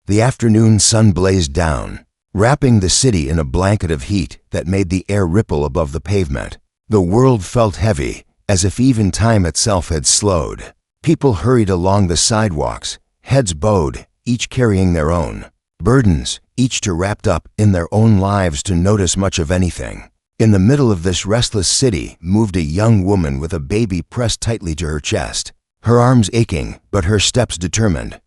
The afternoon sun blazed down, wrapping the city in a blanket of heat that made the air ripple above the pavement. The world felt heavy, as if even time itself had slowed. People hurried along the sidewalks, heads bowed, each carrying their own burdens, each too wrapped up in their own lives to notice much of anything. In the middle of this restless city moved a young woman with a baby pressed tightly to her chest, her arms aching but her steps determined.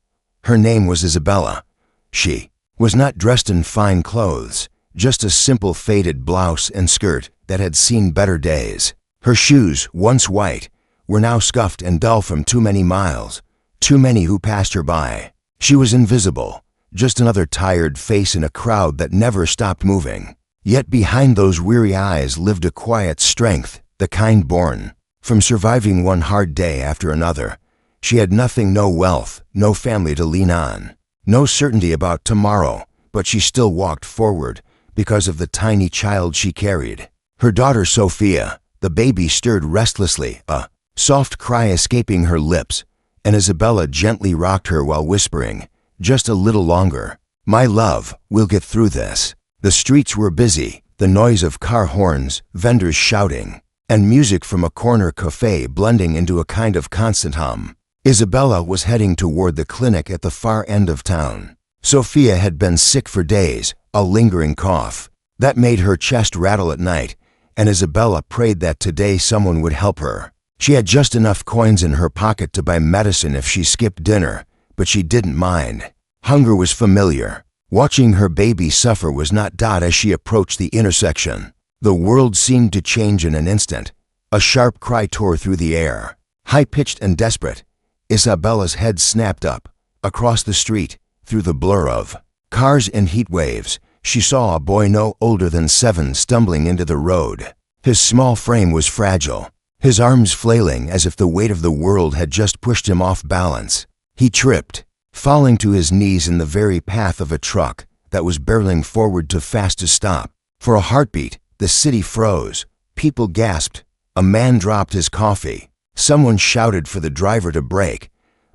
Her name was Isabella. She was not dressed in fine clothes, just a simple faded blouse and skirt that had seen better days. Her shoes, once white, were now scuffed and dull from too many miles, too many who passed her by. She was invisible, just another tired face in a crowd that never stopped moving. Yet behind those weary eyes lived a quiet strength, the kind born from surviving one hard day after another. She had nothing, no wealth, no family to lean on, no certainty about tomorrow, but she still walked forward because of the tiny child she carried. Her daughter Sophia, the baby, stirred restlessly, a soft cry escaping her lips, and Isabella gently rocked her while whispering, "Just a little longer. My love, we'll get through this." The streets were busy, the noise of car horns, vendors shouting, and music from a corner cafe blending into a kind of constant hum. Isabella was heading toward the clinic at the far end of town. Sophia had been sick for days, a lingering cough that made her chest rattle at night, and Isabella prayed that today someone would help her. She had just enough coins in her pocket to buy medicine if she skipped dinner, but she didn't mind. Hunger was familiar. Watching her baby suffer was not doubt as she approached the intersection. The world seemed to change in an instant. A sharp cry tore through the air, high-pitched and desperate. Isabella's head snapped up. Across the street, through the blur of cars and heat waves, she saw a boy no older than 7 stumbling into the road. His small frame was fragile, his arms flailing as if the weight of the world had just pushed him off balance. He tripped, falling to his knees in the very path of a truck that was barreling forward too fast to stop. For a heartbeat, the city froze. People gasped. A man dropped his coffee. Someone shouted for the driver to brake,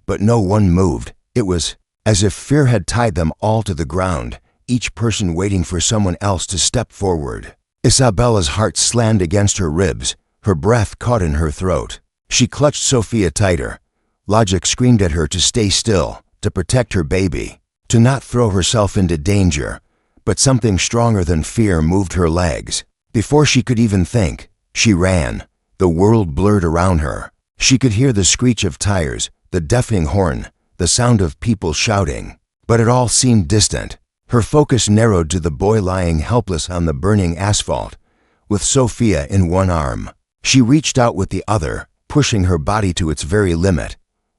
but no one moved. It was as if fear had tied them all to the ground, each person waiting for someone else to step forward. Isabella's heart slammed against her ribs, her breath caught in her throat. She clutched Sophia tighter. Logic screamed at her to stay still, to protect her baby, to not throw herself into danger, but something stronger than fear moved her legs. Before she could even think, she ran. The world blurred around her. She could hear the screech of tires, the deafening horn, the sound of people shouting, but it all seemed distant. Her focus narrowed to the boy lying helpless on the burning asphalt, with Sophia in one arm. She reached out with the other, pushing her body to its very limit.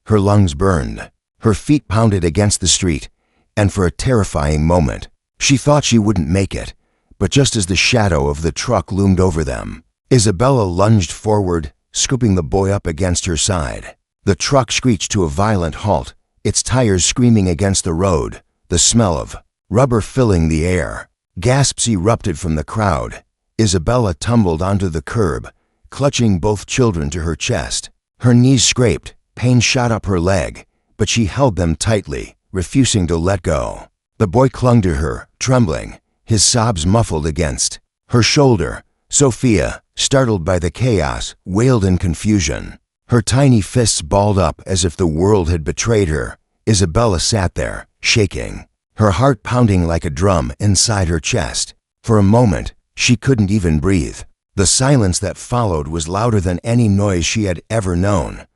Her lungs burned. Her feet pounded against the street, and for a terrifying moment, she thought she wouldn't make it. But just as the shadow of the truck loomed over them, Isabella lunged forward, scooping the boy up against her side. The truck screeched to a violent halt, its tires screaming against the road, the smell of rubber filling the air. Gasps erupted from the crowd. Isabella tumbled onto the curb, clutching both children to her chest. Her knees scraped, pain shot up her leg, but she held them tightly, refusing to let go. The boy clung to her, trembling, his sobs muffled against her shoulder. Sophia, startled by the chaos, wailed in confusion. Her tiny fists balled up as if the world had betrayed her. Isabella sat there, shaking, her heart pounding like a drum inside her chest. For a moment, she couldn't even breathe. The silence that followed was louder than any noise she had ever known.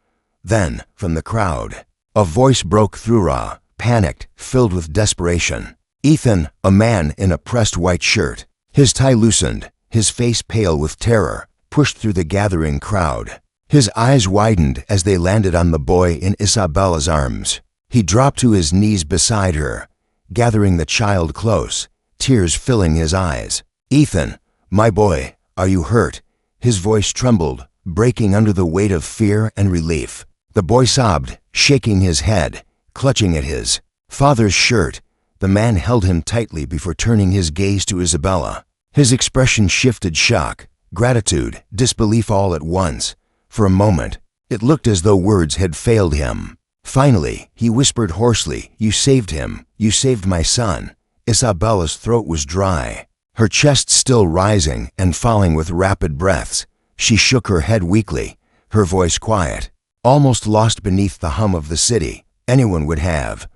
Then, from the crowd, a voice broke through, raw, panicked, filled with desperation. Ethan, a man in a pressed white shirt, his tie loosened, his face pale with terror, pushed through the gathering crowd. His eyes widened as they landed on the boy in Isabella's arms. He dropped to his knees beside her, gathering the child close, tears filling his eyes. "Ethan, my boy, are you hurt?" His voice trembled, breaking under the weight of fear and relief. The boy sobbed, shaking his head, clutching at his father's shirt. The man held him tightly before turning his gaze to Isabella. His expression shifted: shock, gratitude, disbelief all at once. For a moment, it looked as though words had failed him. Finally, he whispered hoarsely, "You saved him. You saved my son." Isabella's throat was dry, her chest still rising and falling with rapid breaths. She shook her head weakly, her voice quiet, almost lost beneath the hum of the city. Anyone would have.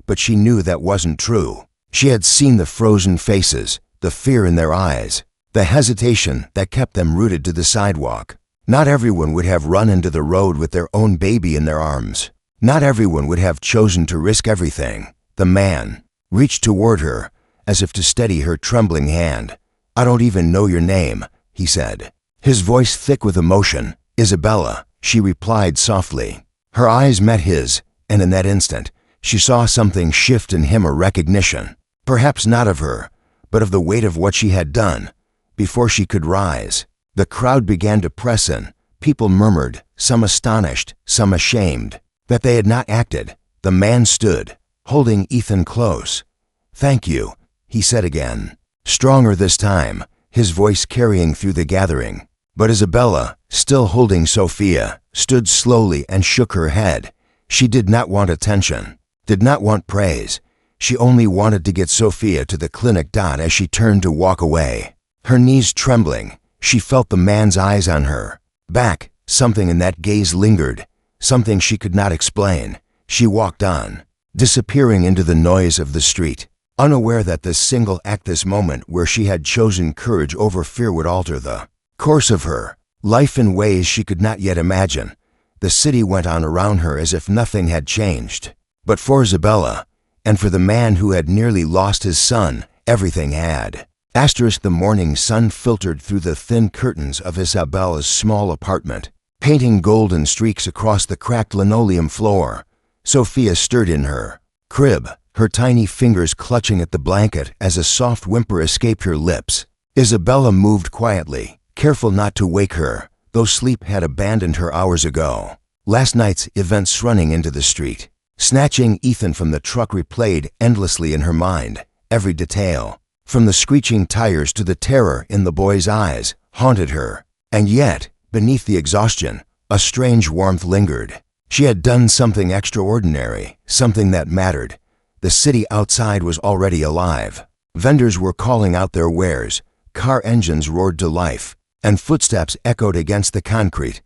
But she knew that wasn't true. She had seen the frozen faces, the fear in their eyes, the hesitation that kept them rooted to the sidewalk. Not everyone would have run into the road with their own baby in their arms. Not everyone would have chosen to risk everything. The man reached toward her, as if to steady her trembling hand. "I don't even know your name," he said, his voice thick with emotion. "Isabella," she replied softly. Her eyes met his, and in that instant, she saw something shift in him, a recognition. Perhaps not of her, but of the weight of what she had done. Before she could rise, the crowd began to press in. People murmured, some astonished, some ashamed, that they had not acted. The man stood, holding Ethan close. "Thank you," he said again, stronger this time, his voice carrying through the gathering. But Isabella, still holding Sophia, stood slowly and shook her head. She did not want attention, did not want praise. She only wanted to get Sophia to the clinic. As she turned to walk away, her knees trembling, she felt the man's eyes on her. Back, something in that gaze lingered, something she could not explain. She walked on, disappearing into the noise of the street, unaware that this single act, this moment where she had chosen courage over fear, would alter the course of her life in ways she could not yet imagine. The city went on around her as if nothing had changed. But for Isabella, and for the man who had nearly lost his son, everything had. The morning sun filtered through the thin curtains of Isabella's small apartment, painting golden streaks across the cracked linoleum floor. Sophia stirred in her crib, her tiny fingers clutching at the blanket as a soft whimper escaped her lips. Isabella moved quietly, careful not to wake her, though sleep had abandoned her hours ago. Last night's events running into the street, snatching Ethan from the truck, replayed endlessly in her mind. Every detail, from the screeching tires to the terror in the boy's eyes, haunted her. And yet, beneath the exhaustion, a strange warmth lingered. She had done something extraordinary, something that mattered. The city outside was already alive. Vendors were calling out their wares, car engines roared to life, and footsteps echoed against the concrete.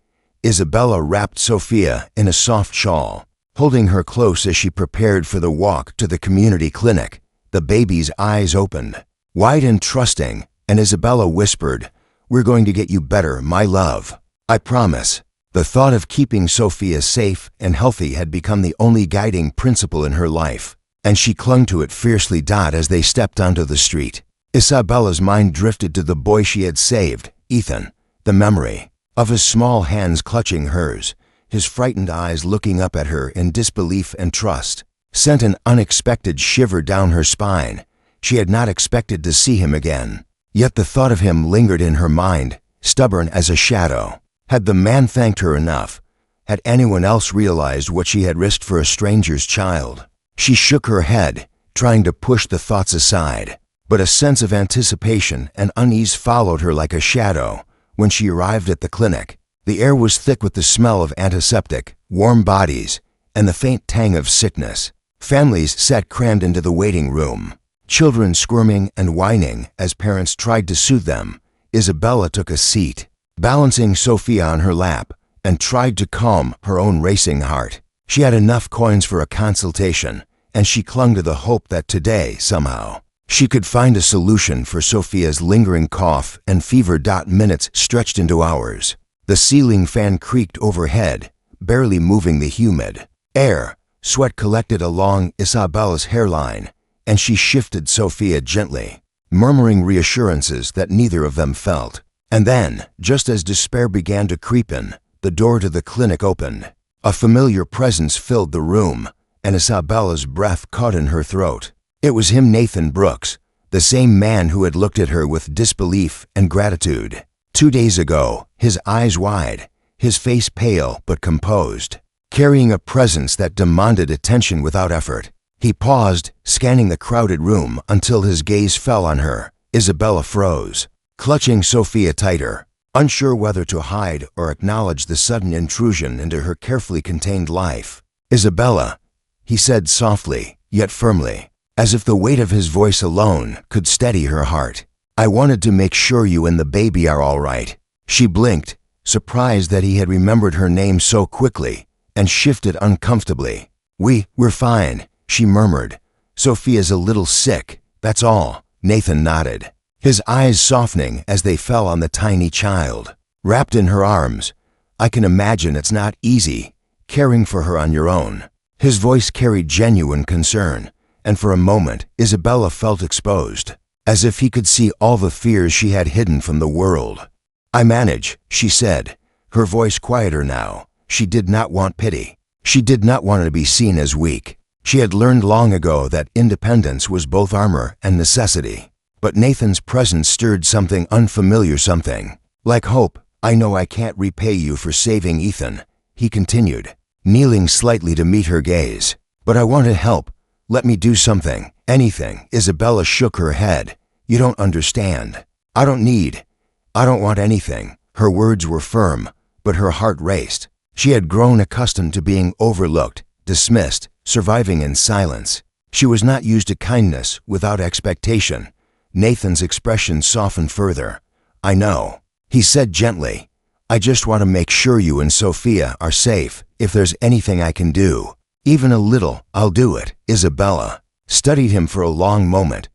Isabella wrapped Sophia in a soft shawl, holding her close as she prepared for the walk to the community clinic. The baby's eyes opened, wide and trusting, and Isabella whispered, "We're going to get you better, my love. I promise." The thought of keeping Sophia safe and healthy had become the only guiding principle in her life, and she clung to it fiercely. As they stepped onto the street, Isabella's mind drifted to the boy she had saved, Ethan. The memory of his small hands clutching hers, his frightened eyes looking up at her in disbelief and trust, sent an unexpected shiver down her spine. She had not expected to see him again, yet the thought of him lingered in her mind, stubborn as a shadow. Had the man thanked her enough? Had anyone else realized what she had risked for a stranger's child? She shook her head, trying to push the thoughts aside, but a sense of anticipation and unease followed her like a shadow. When she arrived at the clinic, the air was thick with the smell of antiseptic, warm bodies, and the faint tang of sickness. Families sat crammed into the waiting room, children squirming and whining as parents tried to soothe them. Isabella took a seat, balancing Sophia on her lap, and tried to calm her own racing heart. She had enough coins for a consultation, and she clung to the hope that today, somehow, she could find a solution for Sophia's lingering cough and fever. Minutes stretched into hours. The ceiling fan creaked overhead, barely moving the humid air. Sweat collected along Isabella's hairline, and she shifted Sophia gently, murmuring reassurances that neither of them felt. And then, just as despair began to creep in, the door to the clinic opened. A familiar presence filled the room, and Isabella's breath caught in her throat. It was him, Nathan Brooks, the same man who had looked at her with disbelief and gratitude. 2 days ago, his eyes wide, his face pale but composed, carrying a presence that demanded attention without effort. He paused, scanning the crowded room until his gaze fell on her. Isabella froze, clutching Sophia tighter, unsure whether to hide or acknowledge the sudden intrusion into her carefully contained life. "Isabella," he said softly, yet firmly, as if the weight of his voice alone could steady her heart. "I wanted to make sure you and the baby are all right." She blinked, surprised that he had remembered her name so quickly, and shifted uncomfortably. We're fine," she murmured. "Sophia's a little sick, that's all." Nathan nodded, his eyes softening as they fell on the tiny child, wrapped in her arms. "I can imagine it's not easy, caring for her on your own." His voice carried genuine concern, and for a moment Isabella felt exposed, as if he could see all the fears she had hidden from the world. "I manage," she said, her voice quieter now. She did not want pity. She did not want to be seen as weak. She had learned long ago that independence was both armor and necessity. But Nathan's presence stirred something unfamiliar, something like hope. "I know I can't repay you for saving Ethan," he continued, kneeling slightly to meet her gaze. "But I want to help. Let me do something, anything." Isabella shook her head. "You don't understand. I don't want anything." Her words were firm, but her heart raced. She had grown accustomed to being overlooked, dismissed, surviving in silence. She was not used to kindness without expectation. Nathan's expression softened further. "I know," he said gently. "I just want to make sure you and Sophia are safe. If there's anything I can do, even a little, I'll do it." Isabella studied him for a long moment.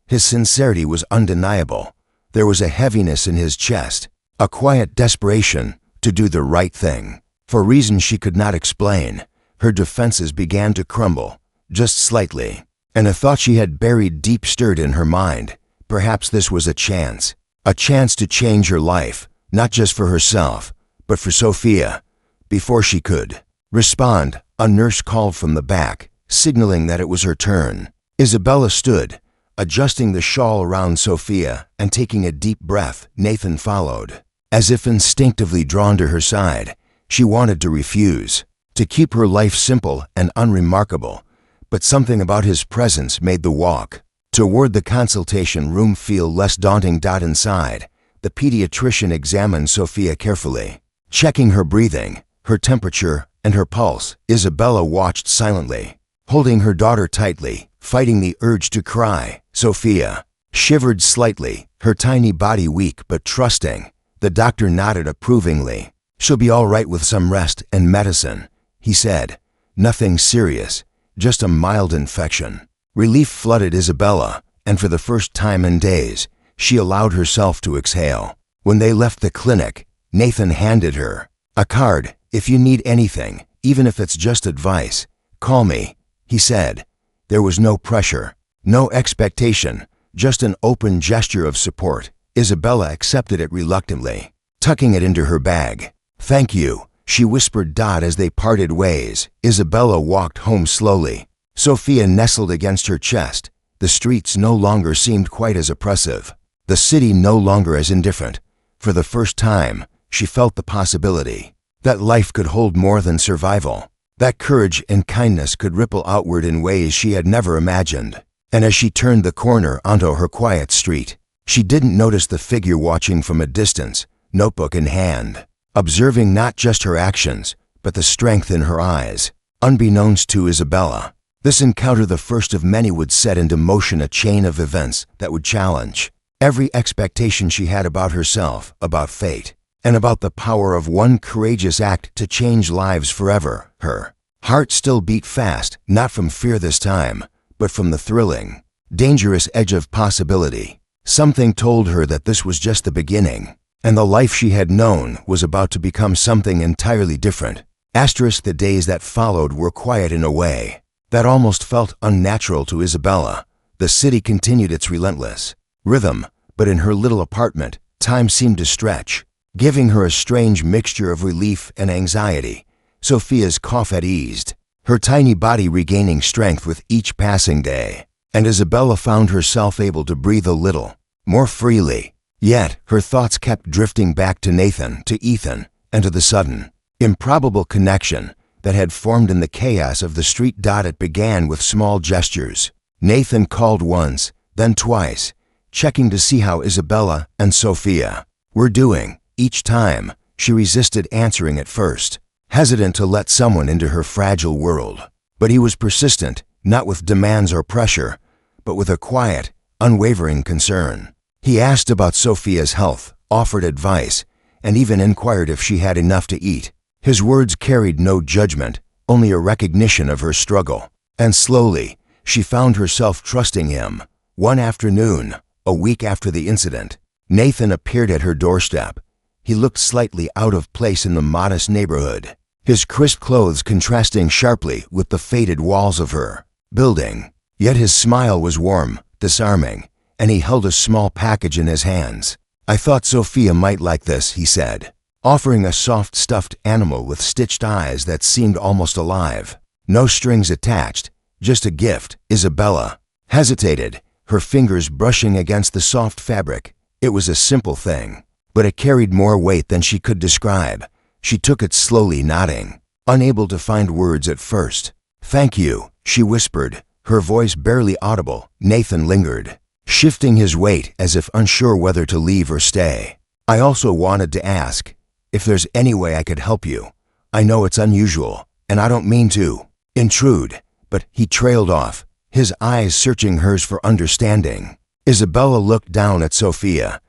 His sincerity was undeniable. There was a heaviness in his chest, a quiet desperation to do the right thing. For reasons she could not explain, her defenses began to crumble, just slightly, and a thought she had buried deep stirred in her mind. Perhaps this was a chance to change her life, not just for herself, but for Sophia. Before she could respond, a nurse called from the back, signaling that it was her turn. Isabella stood, adjusting the shawl around Sophia and taking a deep breath. Nathan followed, as if instinctively drawn to her side. She wanted to refuse, to keep her life simple and unremarkable, but something about his presence made the walk toward the consultation room feel less daunting. Inside, the pediatrician examined Sophia carefully, checking her breathing, her temperature, and her pulse. Isabella watched silently, holding her daughter tightly, fighting the urge to cry. Sophia shivered slightly, her tiny body weak but trusting. The doctor nodded approvingly. "She'll be all right with some rest and medicine," he said. "Nothing serious, just a mild infection." Relief flooded Isabella, and for the first time in days, she allowed herself to exhale. When they left the clinic, Nathan handed her a card. "If you need anything, even if it's just advice, call me," he said. There was no pressure, no expectation, just an open gesture of support. Isabella accepted it reluctantly, tucking it into her bag. "Thank you," she whispered. As they parted ways, Isabella walked home slowly. Sophia nestled against her chest. The streets no longer seemed quite as oppressive, the city no longer as indifferent. For the first time, she felt the possibility that life could hold more than survival, that courage and kindness could ripple outward in ways she had never imagined. And as she turned the corner onto her quiet street, she didn't notice the figure watching from a distance, notebook in hand, observing not just her actions, but the strength in her eyes. Unbeknownst to Isabella, this encounter, the first of many, would set into motion a chain of events that would challenge every expectation she had about herself, about fate, and about the power of one courageous act to change lives forever. Her heart still beat fast, not from fear this time, but from the thrilling, dangerous edge of possibility. Something told her that this was just the beginning, and the life she had known was about to become something entirely different. The days that followed were quiet in a way that almost felt unnatural to Isabella. The city continued its relentless rhythm, but in her little apartment, time seemed to stretch, giving her a strange mixture of relief and anxiety. Sophia's cough had eased, her tiny body regaining strength with each passing day, and Isabella found herself able to breathe a little more freely. Yet, her thoughts kept drifting back to Nathan, to Ethan, and to the sudden, improbable connection that had formed in the chaos of the street. It began with small gestures. Nathan called once, then twice, checking to see how Isabella and Sophia were doing. Each time, she resisted answering at first, hesitant to let someone into her fragile world. But he was persistent, not with demands or pressure, but with a quiet, unwavering concern. He asked about Sophia's health, offered advice, and even inquired if she had enough to eat. His words carried no judgment, only a recognition of her struggle. And slowly, she found herself trusting him. One afternoon, a week after the incident, Nathan appeared at her doorstep. He looked slightly out of place in the modest neighborhood, his crisp clothes contrasting sharply with the faded walls of her building. Yet his smile was warm, disarming, and he held a small package in his hands. "I thought Sophia might like this," he said, offering a soft stuffed animal with stitched eyes that seemed almost alive. No strings attached, just a gift. Isabella hesitated, her fingers brushing against the soft fabric. It was a simple thing, but it carried more weight than she could describe. She took it slowly, nodding, unable to find words at first. "Thank you," she whispered, her voice barely audible. Nathan lingered, shifting his weight as if unsure whether to leave or stay. "I also wanted to ask if there's any way I could help you. I know it's unusual, and I don't mean to intrude," but he trailed off, his eyes searching hers for understanding. Isabella looked down at Sophia,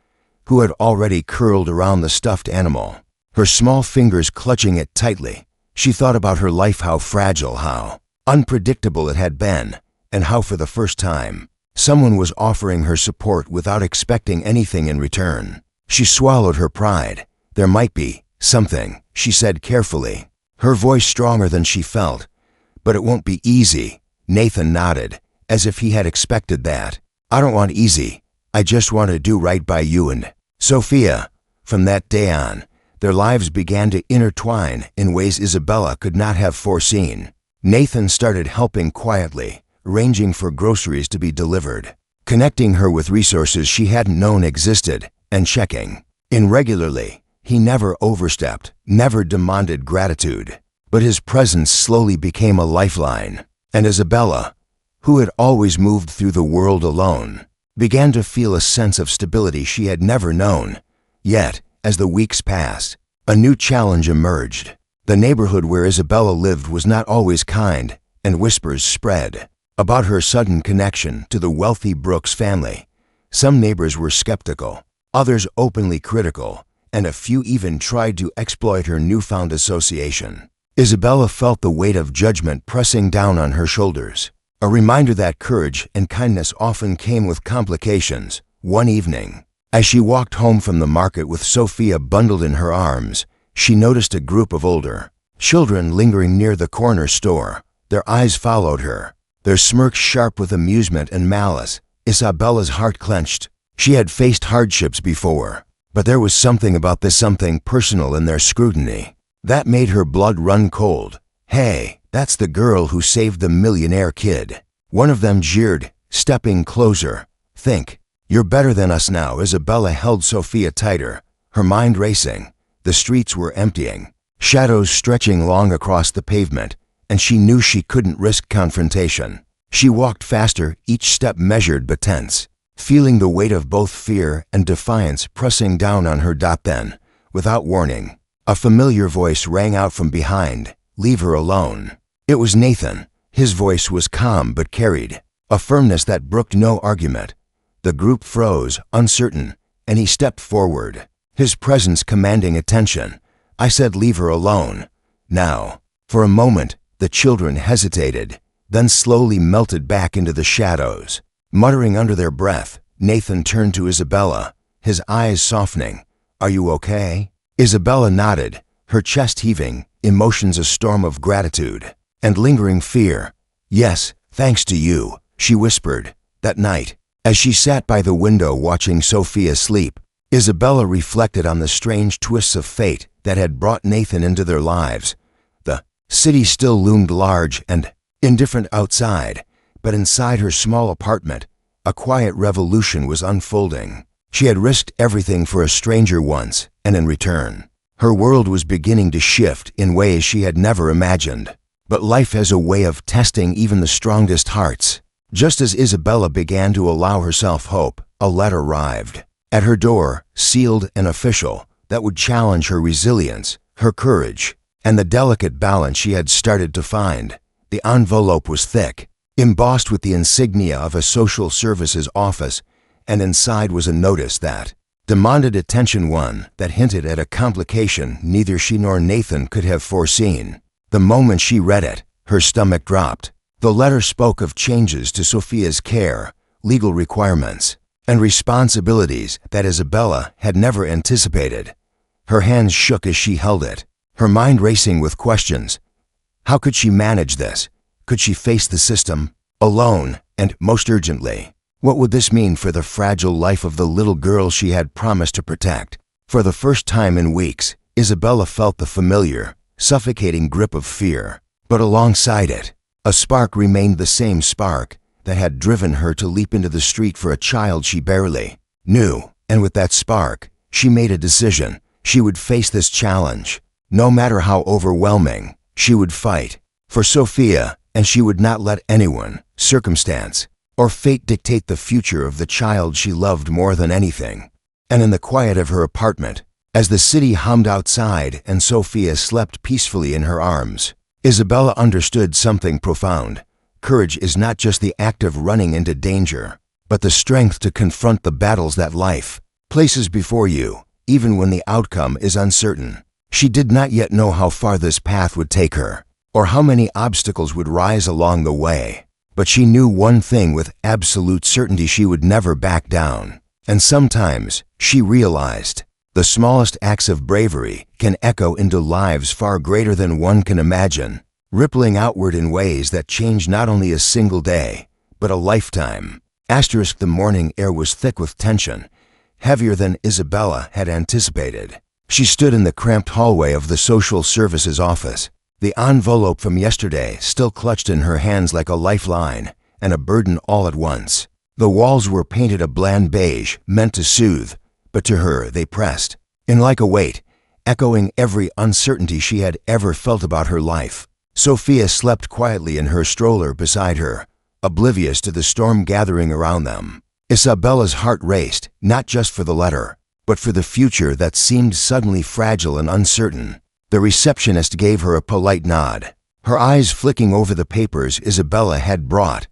who had already curled around the stuffed animal, her small fingers clutching it tightly. She thought about her life, how fragile, how unpredictable it had been, and how for the first time, someone was offering her support without expecting anything in return. She swallowed her pride. "There might be something," she said carefully, her voice stronger than she felt. "But it won't be easy." Nathan nodded, as if he had expected that. "I don't want easy. I just want to do right by you and Sophia." From that day on, their lives began to intertwine in ways Isabella could not have foreseen. Nathan started helping quietly, arranging for groceries to be delivered, connecting her with resources she hadn't known existed, and checking in regularly. He never overstepped, never demanded gratitude, but his presence slowly became a lifeline. And Isabella, who had always moved through the world alone, began to feel a sense of stability she had never known. Yet, as the weeks passed, a new challenge emerged. The neighborhood where Isabella lived was not always kind, and whispers spread about her sudden connection to the wealthy Brooks family. Some neighbors were skeptical, others openly critical, and a few even tried to exploit her newfound association. Isabella felt the weight of judgment pressing down on her shoulders, a reminder that courage and kindness often came with complications. One evening, as she walked home from the market with Sophia bundled in her arms, she noticed a group of older children lingering near the corner store. Their eyes followed her, their smirks sharp with amusement and malice. Isabella's heart clenched. She had faced hardships before, but there was something about this, something personal in their scrutiny, that made her blood run cold. "Hey, that's the girl who saved the millionaire kid," one of them jeered, stepping closer. "Think, you're better than us now." Isabella held Sophia tighter, her mind racing. The streets were emptying, shadows stretching long across the pavement, and she knew she couldn't risk confrontation. She walked faster, each step measured but tense, feeling the weight of both fear and defiance pressing down on her. Then, without warning, a familiar voice rang out from behind. "Leave her alone." It was Nathan. His voice was calm but carried a firmness that brooked no argument. The group froze, uncertain, and he stepped forward, his presence commanding attention. "I said leave her alone." Now, for a moment, the children hesitated, then slowly melted back into the shadows. Muttering under their breath, Nathan turned to Isabella, his eyes softening. "Are you okay?" Isabella nodded, her chest heaving, emotions a storm of gratitude and lingering fear. "Yes, thanks to you," she whispered. That night, as she sat by the window watching Sophia sleep, Isabella reflected on the strange twists of fate that had brought Nathan into their lives. The city still loomed large and indifferent outside, but inside her small apartment, a quiet revolution was unfolding. She had risked everything for a stranger once, and in return, her world was beginning to shift in ways she had never imagined. But life has a way of testing even the strongest hearts. Just as Isabella began to allow herself hope, a letter arrived at her door, sealed and official, that would challenge her resilience, her courage. and the delicate balance she had started to find. The envelope was thick, embossed with the insignia of a social services office, and inside was a notice that demanded attention, one that hinted at a complication neither she nor Nathan could have foreseen. The moment she read it, her stomach dropped. The letter spoke of changes to Sophia's care, legal requirements, and responsibilities that Isabella had never anticipated. Her hands shook as she held it, her mind racing with questions. How could she manage this? Could she face the system alone? And most urgently, what would this mean for the fragile life of the little girl she had promised to protect? For the first time in weeks, Isabella felt the familiar, suffocating grip of fear. But alongside it, a spark remained, the same spark that had driven her to leap into the street for a child she barely knew. And with that spark, she made a decision. She would face this challenge. No matter how overwhelming, she would fight for Sophia, and she would not let anyone, circumstance, or fate dictate the future of the child she loved more than anything. And in the quiet of her apartment, as the city hummed outside and Sophia slept peacefully in her arms, Isabella understood something profound. Courage is not just the act of running into danger, but the strength to confront the battles that life places before you, even when the outcome is uncertain. She did not yet know how far this path would take her, or how many obstacles would rise along the way. But she knew one thing with absolute certainty: she would never back down. And sometimes, she realized, the smallest acts of bravery can echo into lives far greater than one can imagine, rippling outward in ways that change not only a single day, but a lifetime. The morning air was thick with tension, heavier than Isabella had anticipated. She stood in the cramped hallway of the social services office, the envelope from yesterday still clutched in her hands like a lifeline, and a burden all at once. The walls were painted a bland beige, meant to soothe, but to her they pressed in like a weight, echoing every uncertainty she had ever felt about her life. Sophia slept quietly in her stroller beside her, oblivious to the storm gathering around them. Isabella's heart raced, not just for the letter, but for the future that seemed suddenly fragile and uncertain. The receptionist gave her a polite nod, her eyes flicking over the papers Isabella had brought.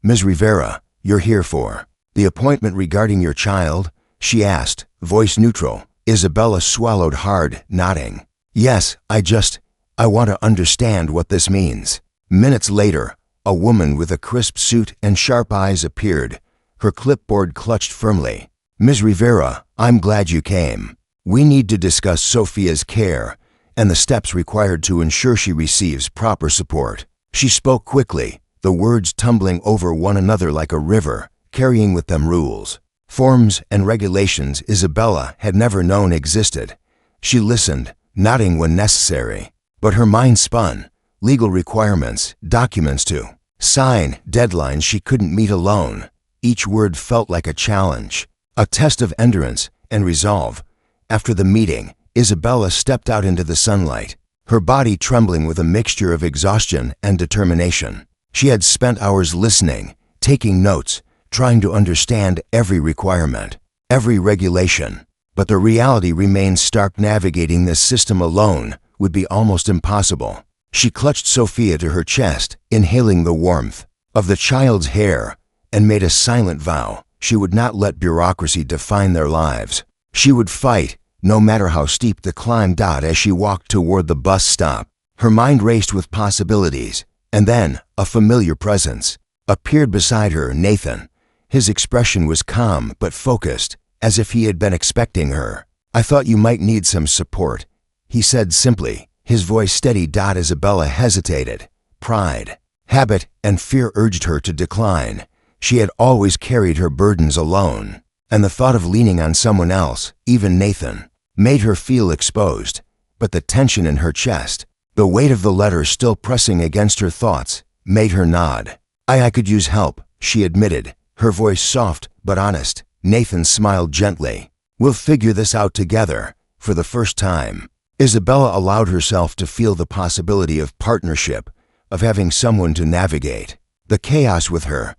"Ms. Rivera, you're here for the appointment regarding your child?" she asked, voice neutral. Isabella swallowed hard, nodding. "Yes, I want to understand what this means." Minutes later, a woman with a crisp suit and sharp eyes appeared, her clipboard clutched firmly. "Ms. Rivera, I'm glad you came. We need to discuss Sophia's care and the steps required to ensure she receives proper support." She spoke quickly, the words tumbling over one another like a river, carrying with them rules, forms, and regulations Isabella had never known existed. She listened, nodding when necessary, but her mind spun. Legal requirements, documents to sign, deadlines she couldn't meet alone. Each word felt like a challenge, a test of endurance and resolve. After the meeting, Isabella stepped out into the sunlight, her body trembling with a mixture of exhaustion and determination. She had spent hours listening, taking notes, trying to understand every requirement, every regulation. But the reality remained stark. Navigating this system alone would be almost impossible. She clutched Sophia to her chest, inhaling the warmth of the child's hair, and made a silent vow she would not let bureaucracy define their lives. She would fight, no matter how steep the climb. As she walked toward the bus stop, her mind raced with possibilities, and then a familiar presence appeared beside her. Nathan. His expression was calm but focused, as if he had been expecting her. "I thought you might need some support," he said simply, his voice steady. Isabella hesitated. Pride, habit, and fear urged her to decline. She had always carried her burdens alone, and the thought of leaning on someone else, even Nathan, made her feel exposed. But the tension in her chest, the weight of the letter still pressing against her thoughts, made her nod. I could use help," she admitted, her voice soft but honest. Nathan smiled gently. "We'll figure this out together." For the first time, Isabella allowed herself to feel the possibility of partnership, of having someone to navigate the chaos with her.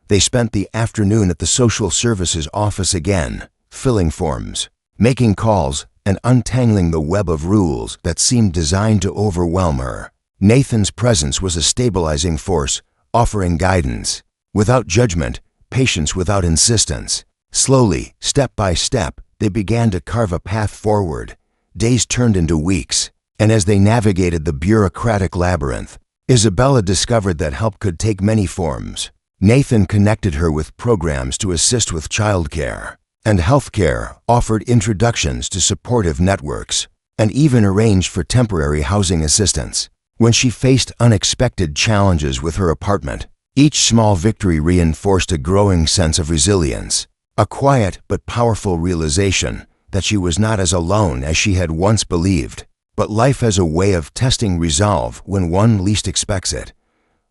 They spent the afternoon at the social services office again, filling forms, making calls, and untangling the web of rules that seemed designed to overwhelm her. Nathan's presence was a stabilizing force, offering guidance. Without judgment, patience without insistence. Slowly, step by step, they began to carve a path forward. Days turned into weeks, and as they navigated the bureaucratic labyrinth, Isabella discovered that help could take many forms. Nathan connected her with programs to assist with childcare, and healthcare offered introductions to supportive networks, and even arranged for temporary housing assistance. When she faced unexpected challenges with her apartment, each small victory reinforced a growing sense of resilience, a quiet but powerful realization that she was not as alone as she had once believed. But life has a way of testing resolve when one least expects it.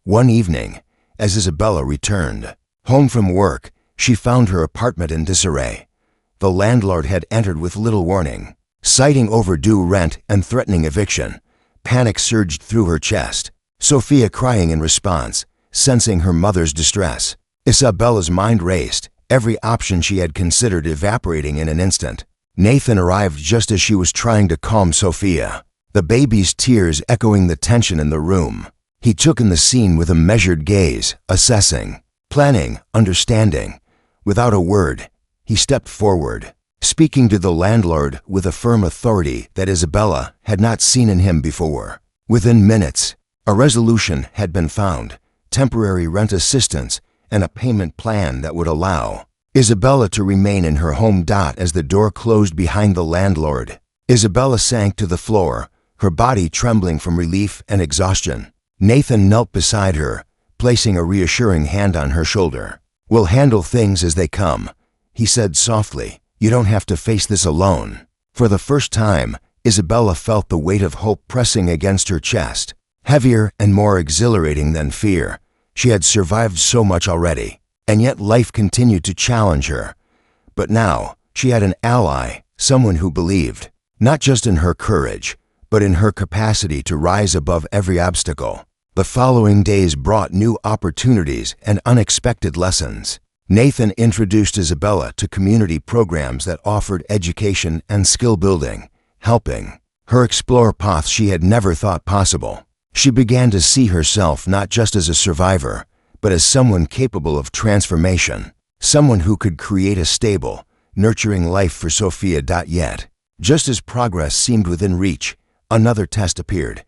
One evening, as Isabella returned home from work, she found her apartment in disarray. The landlord had entered with little warning, citing overdue rent and threatening eviction. Panic surged through her chest, Sophia crying in response, sensing her mother's distress. Isabella's mind raced, every option she had considered evaporating in an instant. Nathan arrived just as she was trying to calm Sophia, the baby's tears echoing the tension in the room. He took in the scene with a measured gaze, assessing, planning, understanding. Without a word, he stepped forward, speaking to the landlord with a firm authority that Isabella had not seen in him before. Within minutes, a resolution had been found, temporary rent assistance, and a payment plan that would allow Isabella to remain in her home. As the door closed behind the landlord, Isabella sank to the floor, her body trembling from relief and exhaustion. Nathan knelt beside her, placing a reassuring hand on her shoulder. "We'll handle things as they come," he said softly. "You don't have to face this alone." For the first time, Isabella felt the weight of hope pressing against her chest, heavier and more exhilarating than fear. She had survived so much already, and yet life continued to challenge her. But now, she had an ally, someone who believed, not just in her courage, but in her capacity to rise above every obstacle. The following days brought new opportunities and unexpected lessons. Nathan introduced Isabella to community programs that offered education and skill building, helping her explore paths she had never thought possible. She began to see herself not just as a survivor, but as someone capable of transformation, someone who could create a stable, nurturing life for Sophia. Yet, just as progress seemed within reach, another test appeared.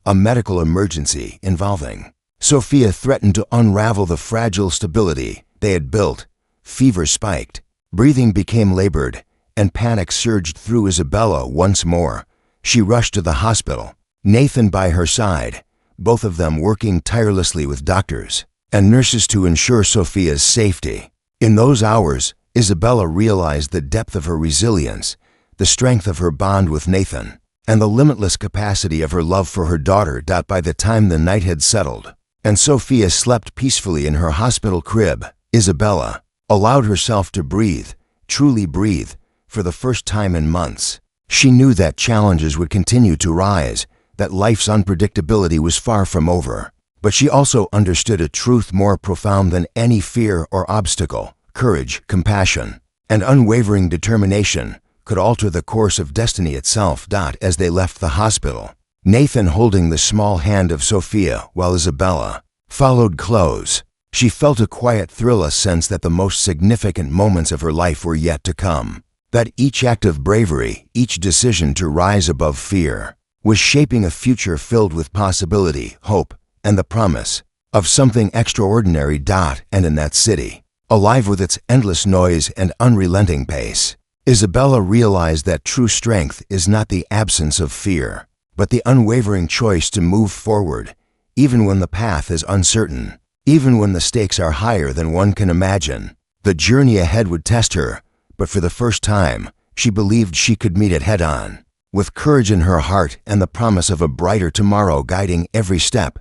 A medical emergency involving Sophia threatened to unravel the fragile stability they had built. Fever spiked, breathing became labored, and panic surged through Isabella once more. She rushed to the hospital, Nathan by her side, both of them working tirelessly with doctors and nurses to ensure Sophia's safety. In those hours, Isabella realized the depth of her resilience, the strength of her bond with Nathan, and the limitless capacity of her love for her daughter. By the time the night had settled, and Sophia slept peacefully in her hospital crib, Isabella allowed herself to breathe, truly breathe, for the first time in months. She knew that challenges would continue to rise, that life's unpredictability was far from over. But she also understood a truth more profound than any fear or obstacle: courage, compassion, and unwavering determination could alter the course of destiny itself. As they left the hospital, Nathan holding the small hand of Sophia while Isabella followed close, she felt a quiet thrill, a sense that the most significant moments of her life were yet to come, that each act of bravery, each decision to rise above fear, was shaping a future filled with possibility, hope, and the promise of something extraordinary. And in that city, alive with its endless noise and unrelenting pace, Isabella realized that true strength is not the absence of fear, but the unwavering choice to move forward, even when the path is uncertain, even when the stakes are higher than one can imagine. The journey ahead would test her, but for the first time, she believed she could meet it head-on, with courage in her heart and the promise of a brighter tomorrow guiding every step.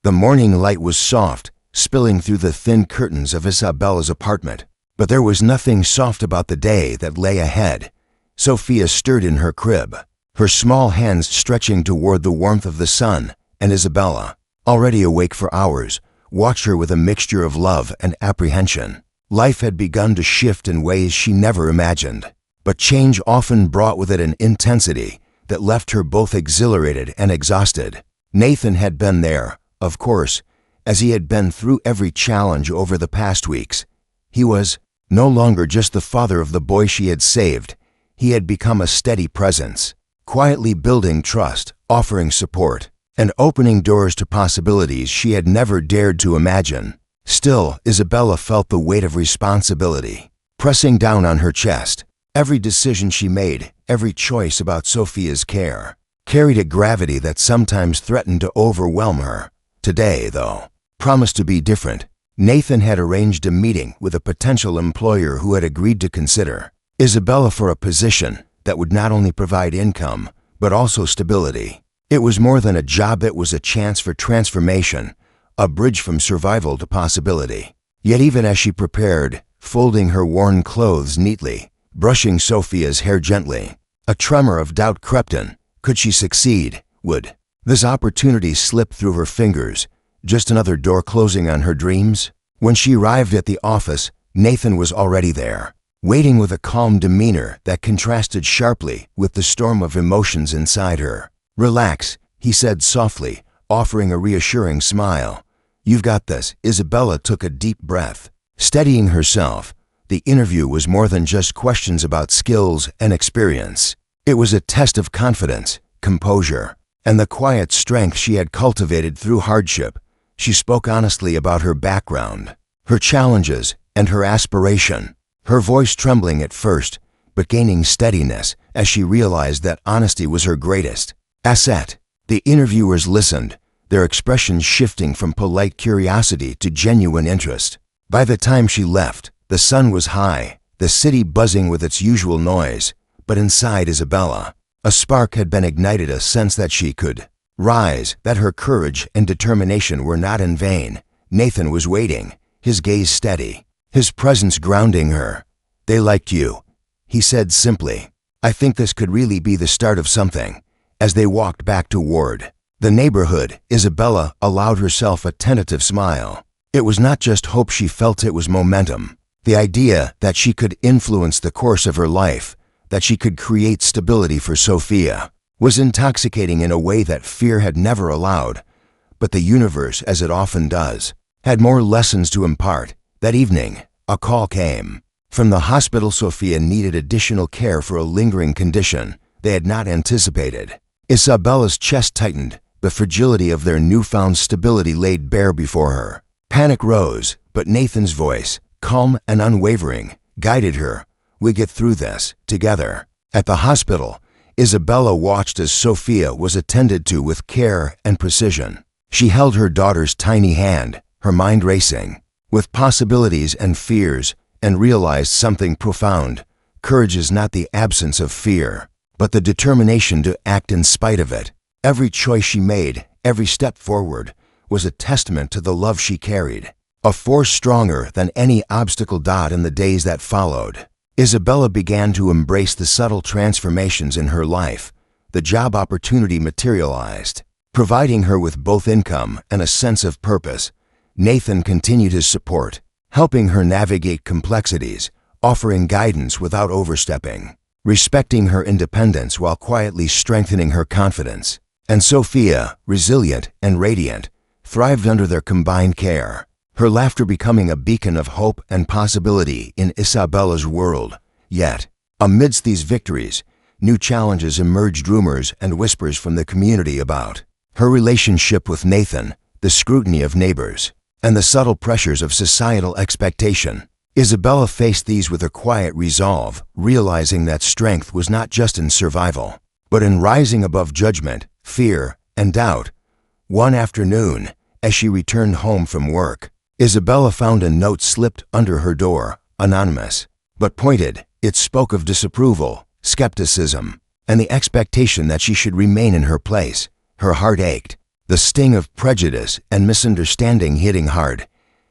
The morning light was soft, spilling through the thin curtains of Isabella's apartment. But there was nothing soft about the day that lay ahead. Sophia stirred in her crib, her small hands stretching toward the warmth of the sun, and Isabella, already awake for hours, watched her with a mixture of love and apprehension. Life had begun to shift in ways she never imagined. but change often brought with it an intensity that left her both exhilarated and exhausted. Nathan had been there, of course, as he had been through every challenge over the past weeks. He was no longer just the father of the boy she had saved. He had become a steady presence, quietly building trust, offering support, and opening doors to possibilities she had never dared to imagine. Still, Isabella felt the weight of responsibility pressing down on her chest. Every decision she made, every choice about Sophia's care, carried a gravity that sometimes threatened to overwhelm her. Today, though, promised to be different. Nathan had arranged a meeting with a potential employer who had agreed to consider Isabella for a position that would not only provide income, but also stability. It was more than a job, it was a chance for transformation, a bridge from survival to possibility. Yet even as she prepared, folding her worn clothes neatly, brushing Sophia's hair gently, a tremor of doubt crept in. Could she succeed? Would this opportunity slip through her fingers? Just another door closing on her dreams? When she arrived at the office, Nathan was already there, waiting with a calm demeanor that contrasted sharply with the storm of emotions inside her. "Relax," he said softly, offering a reassuring smile. "You've got this." Isabella took a deep breath, steadying herself. The interview was more than just questions about skills and experience. It was a test of confidence, composure, and the quiet strength she had cultivated through hardship. She spoke honestly about her background, her challenges, and her aspiration, her voice trembling at first, but gaining steadiness as she realized that honesty was her greatest asset. The interviewers listened, their expressions shifting from polite curiosity to genuine interest. By the time she left, the sun was high, the city buzzing with its usual noise, but inside Isabella, a spark had been ignited, a sense that she could rise, that her courage and determination were not in vain. Nathan was waiting, his gaze steady, his presence grounding her. "They liked you," he said simply. "I think this could really be the start of something." As they walked back toward the neighborhood, Isabella allowed herself a tentative smile. It was not just hope she felt, it was momentum. The idea that she could influence the course of her life, that she could create stability for Sophia, was intoxicating in a way that fear had never allowed. But the universe, as it often does, had more lessons to impart. That evening, a call came from the hospital. Sophia needed additional care for a lingering condition they had not anticipated. Isabella's chest tightened, the fragility of their newfound stability laid bare before her. Panic rose, but Nathan's voice, calm and unwavering, guided her. "We get through this, together." At the hospital, Isabella watched as Sophia was attended to with care and precision. She held her daughter's tiny hand, her mind racing with possibilities and fears, and realized something profound. Courage is not the absence of fear, but the determination to act in spite of it. Every choice she made, every step forward, was a testament to the love she carried, a force stronger than any obstacle. In the days that followed, Isabella began to embrace the subtle transformations in her life. The job opportunity materialized, providing her with both income and a sense of purpose. Nathan continued his support, helping her navigate complexities, offering guidance without overstepping, respecting her independence while quietly strengthening her confidence. And Sophia, resilient and radiant, thrived under their combined care, her laughter becoming a beacon of hope and possibility in Isabella's world. Yet, amidst these victories, new challenges emerged, rumors and whispers from the community about her relationship with Nathan, the scrutiny of neighbors, and the subtle pressures of societal expectation. Isabella faced these with a quiet resolve, realizing that strength was not just in survival, but in rising above judgment, fear, and doubt. One afternoon, as she returned home from work, Isabella found a note slipped under her door, anonymous, but pointed. It spoke of disapproval, skepticism, and the expectation that she should remain in her place. Her heart ached, the sting of prejudice and misunderstanding hitting hard,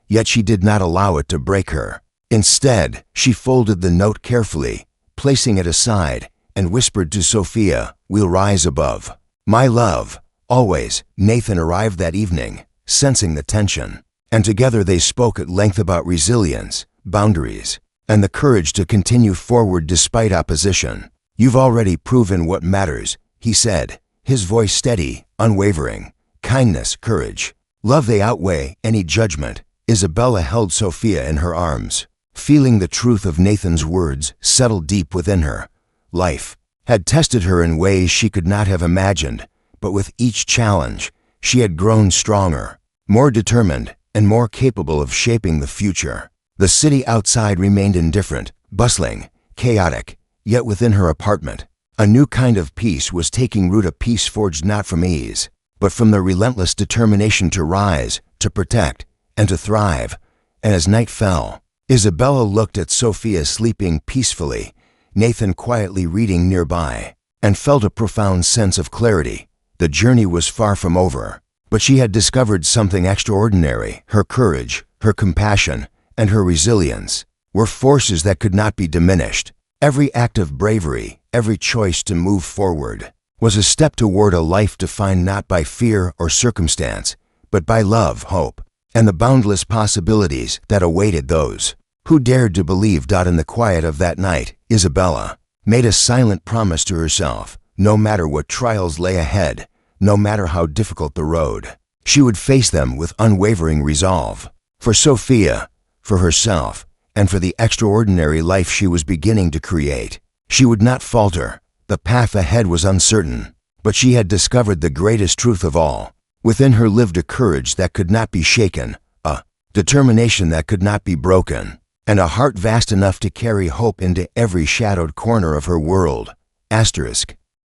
yet she did not allow it to break her. Instead, she folded the note carefully, placing it aside, and whispered to Sophia, "We'll rise above. My love, always." Nathan arrived that evening, sensing the tension, and together they spoke at length about resilience, boundaries, and the courage to continue forward despite opposition. "You've already proven what matters," he said, his voice steady, unwavering. "Kindness, courage, love, they outweigh any judgment." Isabella held Sophia in her arms, feeling the truth of Nathan's words settle deep within her. Life had tested her in ways she could not have imagined, but with each challenge, she had grown stronger, more determined, and more capable of shaping the future. The city outside remained indifferent, bustling, chaotic, yet within her apartment, a new kind of peace was taking root, a peace forged not from ease, but from the relentless determination to rise, to protect, and to thrive. And as night fell, Isabella looked at Sophia sleeping peacefully, Nathan quietly reading nearby, and felt a profound sense of clarity. The journey was far from over, but she had discovered something extraordinary. Her courage, her compassion, and her resilience were forces that could not be diminished. Every act of bravery, every choice to move forward, was a step toward a life defined not by fear or circumstance, but by love, hope, and the boundless possibilities that awaited those who dared to believe. In the quiet of that night, Isabella made a silent promise to herself. No matter what trials lay ahead, no matter how difficult the road, she would face them with unwavering resolve. For Sophia, for herself, and for the extraordinary life she was beginning to create, she would not falter. The path ahead was uncertain, but she had discovered the greatest truth of all. Within her lived a courage that could not be shaken, a determination that could not be broken, and a heart vast enough to carry hope into every shadowed corner of her world.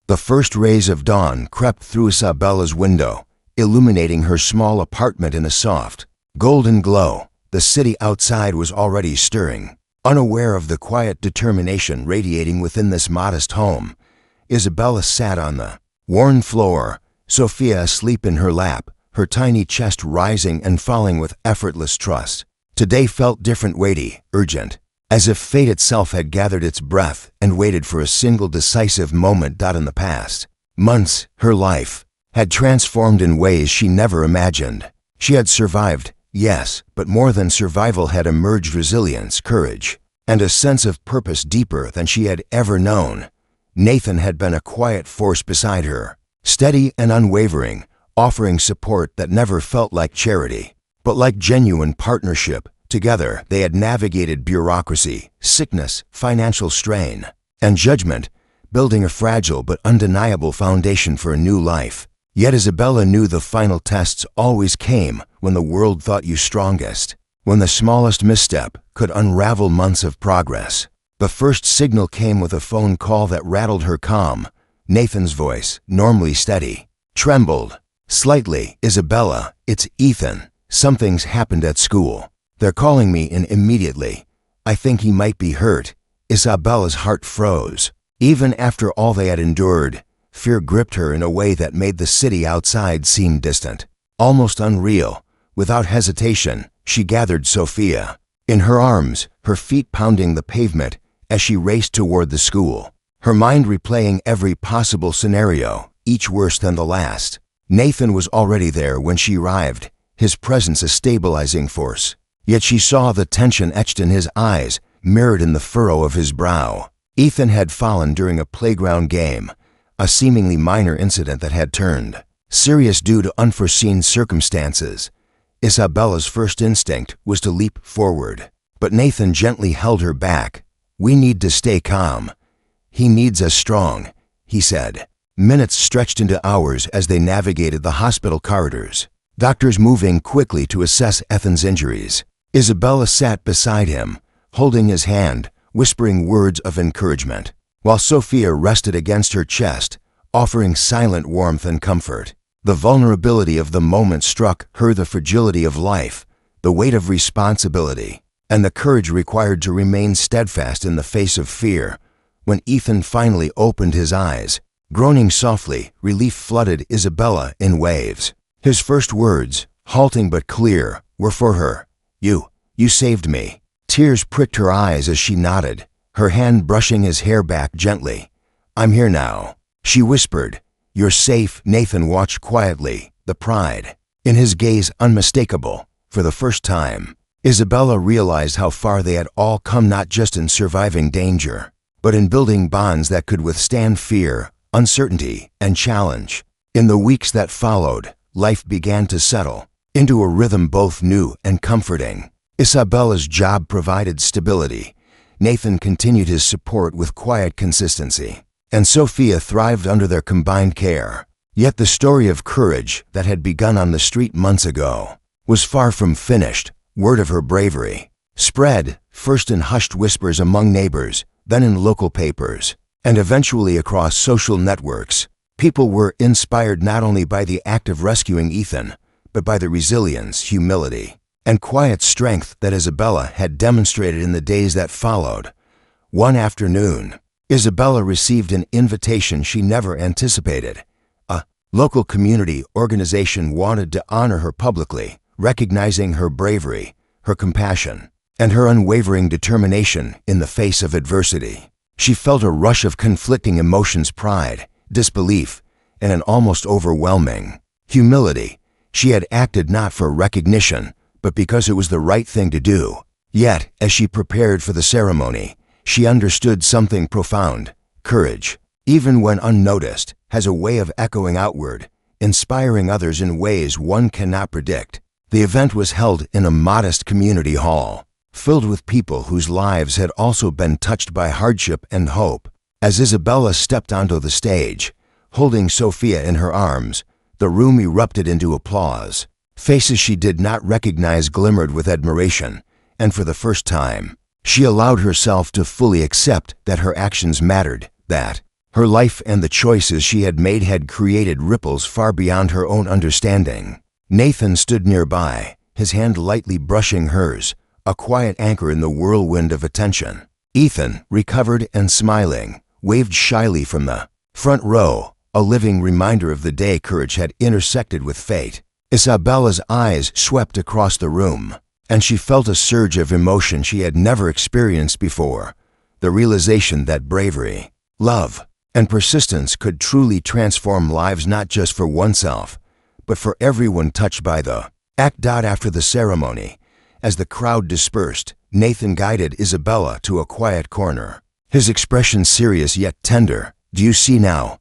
The first rays of dawn crept through Isabella's window, illuminating her small apartment in a soft, golden glow. The city outside was already stirring. Unaware of the quiet determination radiating within this modest home, Isabella sat on the worn floor, Sophia asleep in her lap, her tiny chest rising and falling with effortless trust. Today felt different, weighty, urgent, as if fate itself had gathered its breath and waited for a single decisive moment. In the past months, her life had transformed in ways she never imagined. She had survived, yes, but more than survival had emerged resilience, courage, and a sense of purpose deeper than she had ever known. Nathan had been a quiet force beside her, steady and unwavering, offering support that never felt like charity, but like genuine partnership. Together, they had navigated bureaucracy, sickness, financial strain, and judgment, building a fragile but undeniable foundation for a new life. Yet Isabella knew the final tests always came when the world thought you strongest, when the smallest misstep could unravel months of progress. The first signal came with a phone call that rattled her calm. Nathan's voice, normally steady, trembled slightly. "Isabella, it's Ethan. Something's happened at school. They're calling me in immediately. I think he might be hurt." Isabella's heart froze. Even after all they had endured, fear gripped her in a way that made the city outside seem distant, almost unreal. Without hesitation, she gathered Sophia in her arms, her feet pounding the pavement as she raced toward the school, her mind replaying every possible scenario, each worse than the last. Nathan was already there when she arrived, his presence a stabilizing force. Yet she saw the tension etched in his eyes, mirrored in the furrow of his brow. Ethan had fallen during a playground game, a seemingly minor incident that had turned serious due to unforeseen circumstances. Isabella's first instinct was to leap forward, but Nathan gently held her back. "We need to stay calm. He needs us strong," he said. Minutes stretched into hours as they navigated the hospital corridors, doctors moving quickly to assess Ethan's injuries. Isabella sat beside him, holding his hand, whispering words of encouragement, while Sophia rested against her chest, offering silent warmth and comfort. The vulnerability of the moment struck her, the fragility of life, the weight of responsibility, and the courage required to remain steadfast in the face of fear. When Ethan finally opened his eyes, groaning softly, relief flooded Isabella in waves. His first words, halting but clear, were for her. You saved me." Tears pricked her eyes as she nodded, her hand brushing his hair back gently. "I'm here now," she whispered. "You're safe." Nathan watched quietly, the pride in his gaze unmistakable. For the first time, Isabella realized how far they had all come, not just in surviving danger, but in building bonds that could withstand fear, uncertainty, and challenge. In the weeks that followed, life began to settle into a rhythm both new and comforting. Isabella's job provided stability. Nathan continued his support with quiet consistency, and Sophia thrived under their combined care. Yet the story of courage that had begun on the street months ago was far from finished. Word of her bravery spread, first in hushed whispers among neighbors, then in local papers, and eventually across social networks. People were inspired not only by the act of rescuing Ethan, but by the resilience, humility, and quiet strength that Isabella had demonstrated in the days that followed. One afternoon, Isabella received an invitation she never anticipated. A local community organization wanted to honor her publicly, recognizing her bravery, her compassion, and her unwavering determination in the face of adversity. She felt a rush of conflicting emotions: pride, disbelief, and an almost overwhelming humility. She had acted not for recognition, but because it was the right thing to do. Yet, as she prepared for the ceremony, she understood something profound. Courage, even when unnoticed, has a way of echoing outward, inspiring others in ways one cannot predict. The event was held in a modest community hall, filled with people whose lives had also been touched by hardship and hope. As Isabella stepped onto the stage, holding Sophia in her arms, the room erupted into applause. Faces she did not recognize glimmered with admiration, and for the first time, she allowed herself to fully accept that her actions mattered, that her life and the choices she had made had created ripples far beyond her own understanding. Nathan stood nearby, his hand lightly brushing hers, a quiet anchor in the whirlwind of attention. Ethan, recovered and smiling, waved shyly from the front row, a living reminder of the day courage had intersected with fate. Isabella's eyes swept across the room, and she felt a surge of emotion she had never experienced before. The realization that bravery, love, and persistence could truly transform lives, not just for oneself, but for everyone touched by the act. After the ceremony, as the crowd dispersed, Nathan guided Isabella to a quiet corner, his expression serious yet tender. "Do you see now?"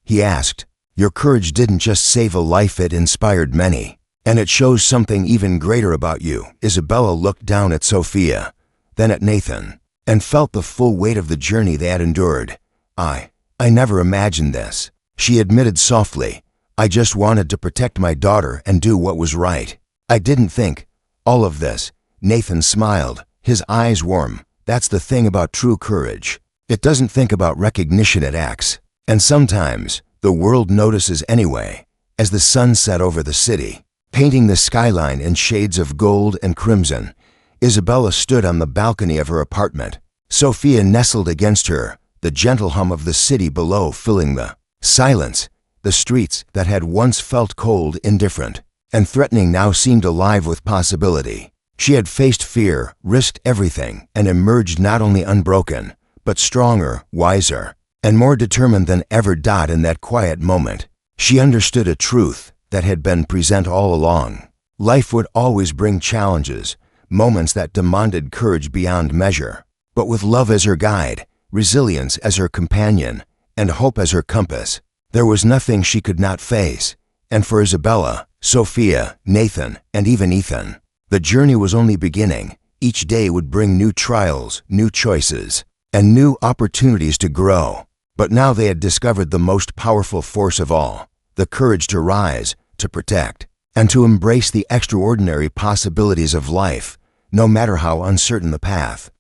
he asked. "Your courage didn't just save a life, it inspired many. And it shows something even greater about you." Isabella looked down at Sophia, then at Nathan, and felt the full weight of the journey they had endured. I never imagined this," she admitted softly. "I just wanted to protect my daughter and do what was right. I didn't think all of this." Nathan smiled, his eyes warm. "That's the thing about true courage. It doesn't think about recognition, it acts. And sometimes the world notices anyway." As the sun set over the city, painting the skyline in shades of gold and crimson, Isabella stood on the balcony of her apartment. Sophia nestled against her, the gentle hum of the city below filling the silence. The streets that had once felt cold, indifferent, and threatening now seemed alive with possibility. She had faced fear, risked everything, and emerged not only unbroken, but stronger, wiser, and more determined than ever. In that quiet moment, she understood a truth that had been present all along. Life would always bring challenges, moments that demanded courage beyond measure. But with love as her guide, resilience as her companion, and hope as her compass, there was nothing she could not face. And for Isabella, Sophia, Nathan, and even Ethan, the journey was only beginning. Each day would bring new trials, new choices, and new opportunities to grow. But now they had discovered the most powerful force of all, the courage to rise, to protect, and to embrace the extraordinary possibilities of life, no matter how uncertain the path.